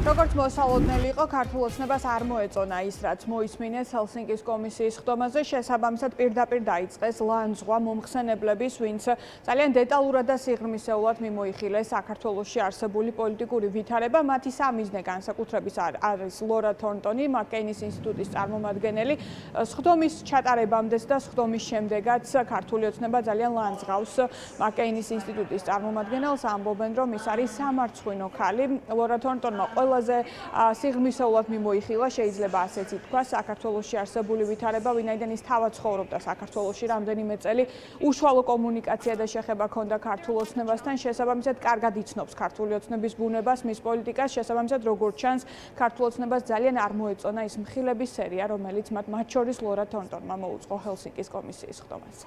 როგორც მოსალოდნელი იყო, ქართულ ოცნებას არ მოეწონა ის, რაც მოისმინეს ჰელსინკის კომისიის ხდომაზე, შესაბამისად პირდაპირ დაიწყეს ლანძღვა მომხსენებლების, ვინც ძალიან დეტალურად და სიღრმისეულად მიმოიხილეს საქართველოში არსებული პოლიტიკური ვითარება. მათი სამიზნე განსაკუთრებით არის ლორა თორნტონი, მაკ-კეინის ინსტიტუტის წარმომადგენელი. ხდომის ჩატარებამდეც და ხდომის შემდეგაც ქართული ოცნება ძალიან ლანძღავს მაკ-კეინის ინსტიტუტის წარმომადგენელს, ამბობენ, რომ ის არის სამარცხვინო ქალი. ლორა თორნტონმა ყველაზე სიღრმისეულად მიმოიხილა, შეიძლება ასეც ითქვა, საქართველოში არსებული ვითარება, ვინაიდან ის თავად ცხოვრობდა საქართველოში რამდენიმე წელი, უშუალო კომუნიკაცია და შეხება ჰქონდა ქართულ ოცნებასთან, შესაბამისად კარგად იცნობს ქართული ოცნების ბუნებას, მის პოლიტიკას, შესაბამისად როგორც ჩანს, ქართულ ოცნებას ძალიან არ მოეწონა ის მხილების სერია, რომელიც მათ შორის ლორა თორნტონმა მოუწყო ჰელსინკის კომისიის ხდომაზე.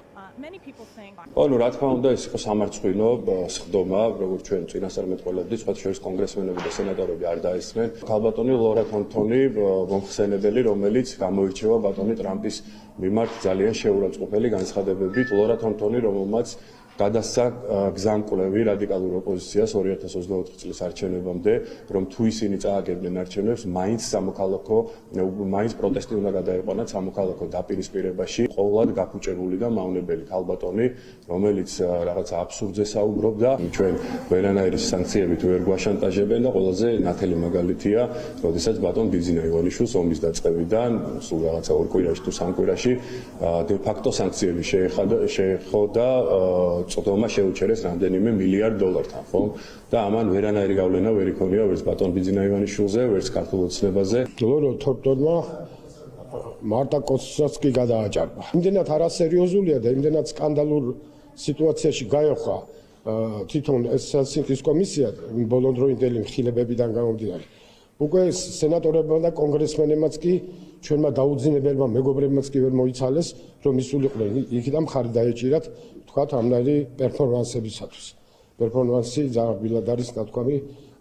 ну, რა თქმა უნდა, ეს იყო სამარცხვინო ხდომა, როგორც ჩვენ წინასწარ მეტყველებდით, სხვა შორის კონგრესმენები და სენატორები არ დაესწრნენ. ქალბატონი ლორა თორნტონი, მომხსენებელი, რომელიც გამოირჩევა ბატონი ტრამპის მიმართ ძალიან შეურაცხყოფელი განცხადებებით. ლორა თორნტონი, რომელმაც გადასცა გზამკვლევი რადიკალურ ოპოზიციას 2024 წლის არჩევნებამდე, რომ თუ ისინი წააგებდნენ არჩევნებს, მაინც პროტესტი უნდა გადაეყვანათ სამოქალაქო დაპირისპირებაში. ყოვლად გაფუჭებული და მავნებელი ქალბატონი, რომელიც რაღაცა აბსურდზე საუბრობდა, ჩვენ ყველანაირი სანქციებით ვერ გვაშანტაჟებენ და ყველაზე ნათელი მაგალითია, როდესაც ბატონ ბიძინა ივანიშვილს ომის დაწყებიდან, სულ რაღაცა 2 კვირაში თუ 3 კვირაში, დე ფაქტო სანქციები შეეხო და წოდომა შეუჩერეს რამდენიმე მილიარდ დოლართან, ხო? და ამან ვერანაირი გავლენა ვერ იქონია ვერც ბატონ ბიძინა ივანიშვილზე, ვერც ქართულ ოცნებაზე. ლორა თორნტონმა მარტა კოცსაც კი გადააჭარბა. იმდენად არასერიოზულია და იმდენად სკანდალურ სიტუაციაში გაეხვა თვითონ ეს ჰელსინკის კომისია ბოლონდროინდელი მხილებებიდან გამომდინარე. უკვე სენატორებმა და კონგრესმენებმაც კი ჩვენმა დაუძინებელმა მეგობრებმაც კი ვერ მოიცალეს, რომ ისულიყვნენ იქიდან მხარი დაეჭირათ, თქვათ, ამნაირი პერფორმანსებისათვის. პერფორმანსი ძაღლად არის, ნათქვამი,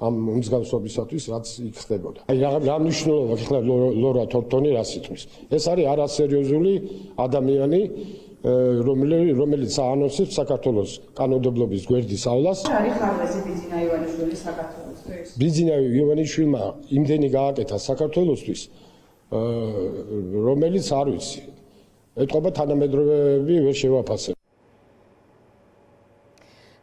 ამ მსგავსობისათვის, რაც იქ ხდებოდა. აი რა მნიშვნელობა იქნება ლორა თორნტონი რას ითქმის. ეს არის არასერიოზული ადამიანი, რომელიც აანონსებს საქართველოს კანონმდებლობის გვერდისავლას. არის ხარვეზი ბიძინა ივანიშვილის საქართველოსთვის? ბიძინა ივანიშვილმა იმდენი გააკეთა საქართველოსთვის, რომელიც არ ვიცი. ეთყობა თანამედროვეები ვერ შევაფასებ.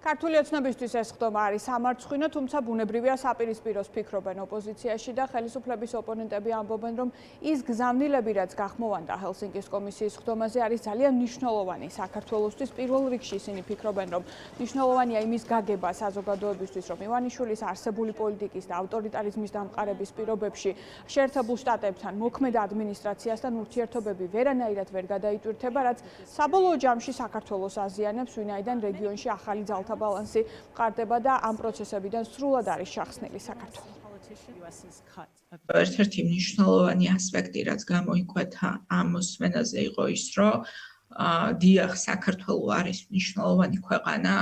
ქართული ოცნებისთვის ეს ხდომა არის სამარცხვინო, თუმცა ბუნებრივია საპირისპიროს ფიქრობენ ოპოზიციაში და ხელისუფლების ოპონენტები ამბობენ, რომ ის გზავნილები, რაც გახმოვანდა ჰელსინკის კომისიის ხდომაზე, არის ძალიან მნიშვნელოვანი საქართველოსთვის. პირველ რიგში ისინი ფიქრობენ, რომ მნიშვნელოვანია იმის გაგება საზოგადოებისთვის, რომ ივანიშვილის არსებული პოლიტიკის და ავტორიტარიზმის დამყარების პირობებში შეერთებულ შტატებთან მოქმედ ადმინისტრაციასთან ურთიერთობები ვერანაირად ვერ გადაიტვირთება, რაც საბოლოო ჯამში საქართველოს აზიანებს, ვინაიდან რეგიონში ახალი ძალთა ბალანსი მყარდება და ამ პროცესებიდან სრულად არის შახსნილი საქართველო. ერთ-ერთი მნიშვნელოვანი ასპექტი, რაც გამოიკვეთა ამ მოსმენაზე, იყო ის, რომ დიახ, საქართველო არის მნიშვნელოვანი ქვეყანა,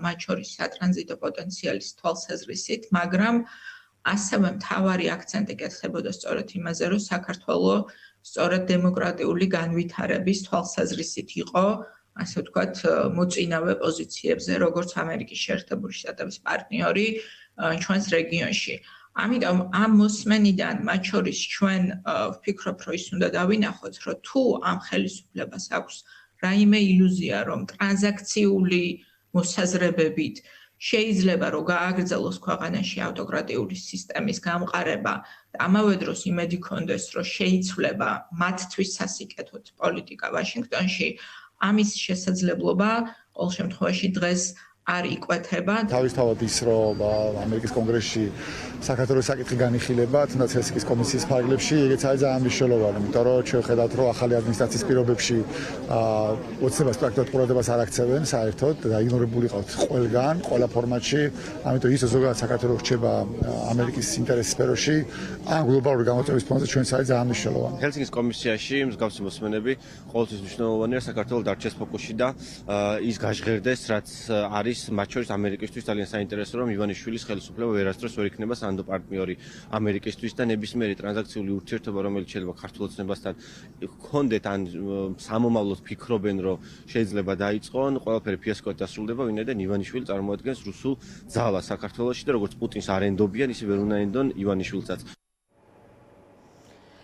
მათ შორის სატრანზიტო პოტენციალის თვალსაზრისით, მაგრამ ასევე მთავარი აქცენტი კეთდებოდა სწორედ იმაზე, რომ საქართველო სწორედ დემოკრატიული განვითარების თვალსაზრისით იყო, ასე ვთქვათ, მოწინავე პოზიციებზე, როგორც ამერიკის შეერთებული შტატების პარტნიორი ჩვენს რეგიონში. ამიტომ ამ მოსმენიდან, მათ შორის ჩვენ ვფიქრობ, რომ ის უნდა დავინახოთ, რომ თუ ამ ხელისუფლებას აქვს რაიმე ილუზია, რომ ტრანზაქციული მოსაზრებებით შეიძლება რომ გააგრძელოს ქვეყანაში ავტოკრატიული სისტემის გამყარება და ამავე დროს იმედი ქონდეს, რომ შეიცვლება მათთვის სასიკეთოდ პოლიტიკა ვაშინგტონში, ამის შესაძლებლობა ყოველ შემთხვევაში დღეს არ იკვეთება. თავისთავად ის, რომ ამერიკის კონგრესში საქართველოს საკითხი განიხილება, თუნდაც ჰელსინკის კომისიის ფარგლებში, ეგეც არის ძალიან მნიშვნელოვანი, იმიტომ რომ ჩვენ ხედავთ, რომ ახალი ადმინისტრაციის პირობებში ოცნებას პრაქტიკულად ყურადღებას არ აქცევენ საერთოდ და იგნორებული ყავთ ყველგან, ყველა ფორმატში, ამიტომ ის ზოგადად საქართველოს რჩება ამერიკის ინტერესის სფეროში, ამ გლობალური გამოწვევის ფონზე ჩვენც არის ძალიან მნიშვნელოვანი. ჰელსინკის კომისიაში მსგავსი მოსმენები ყოველთვის მნიშვნელოვანია საქართველოს დარჩეს ფოკუსში და ის გაჟღერდეს, რაც არის არის მათ შორის ამერიკისთვის ძალიან საინტერესო, რომ ივანიშვილის ხელისუფლება ვერასდროს ვერ იქნება სანდო პარტნიორი ამერიკისთვის და ნებისმიერი ტრანზაქციული ურთიერთობა, რომელიც შეიძლება ქართულ ოცნებასთან ჰქონდეთ ან სამომავლოდ ფიქრობენ, რომ შეიძლება დაიწყონ, ყველაფერი ფიასკოდ დასრულდება, ვინაიდან ივანიშვილი წარმოადგენს რუსულ ძალას საქართველოში და როგორც პუტინს არ ენდობიან, ისე ვერ უნდა ენდონ ივანიშვილსაც.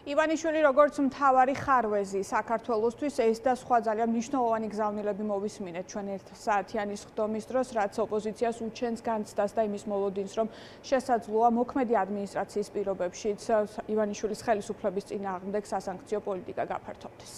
ივანიშვილი როგორც მთავარი ხარვეზი საქართველოსთვის ეს და სხვა ძალიან მნიშვნელოვანი გზავნილები მოვისმინეთ ჩვენ ერთ საათიანის ხდომის დროს, რაც ოპოზიციას უჩენს განცდას და იმის მოლოდინს, რომ შესაძლოა მოქმედი ადმინისტრაციის პირობებშიც ივანიშვილის ხელისუფლების წინააღმდეგ სასანქციო პოლიტიკა გაფართოვდეს.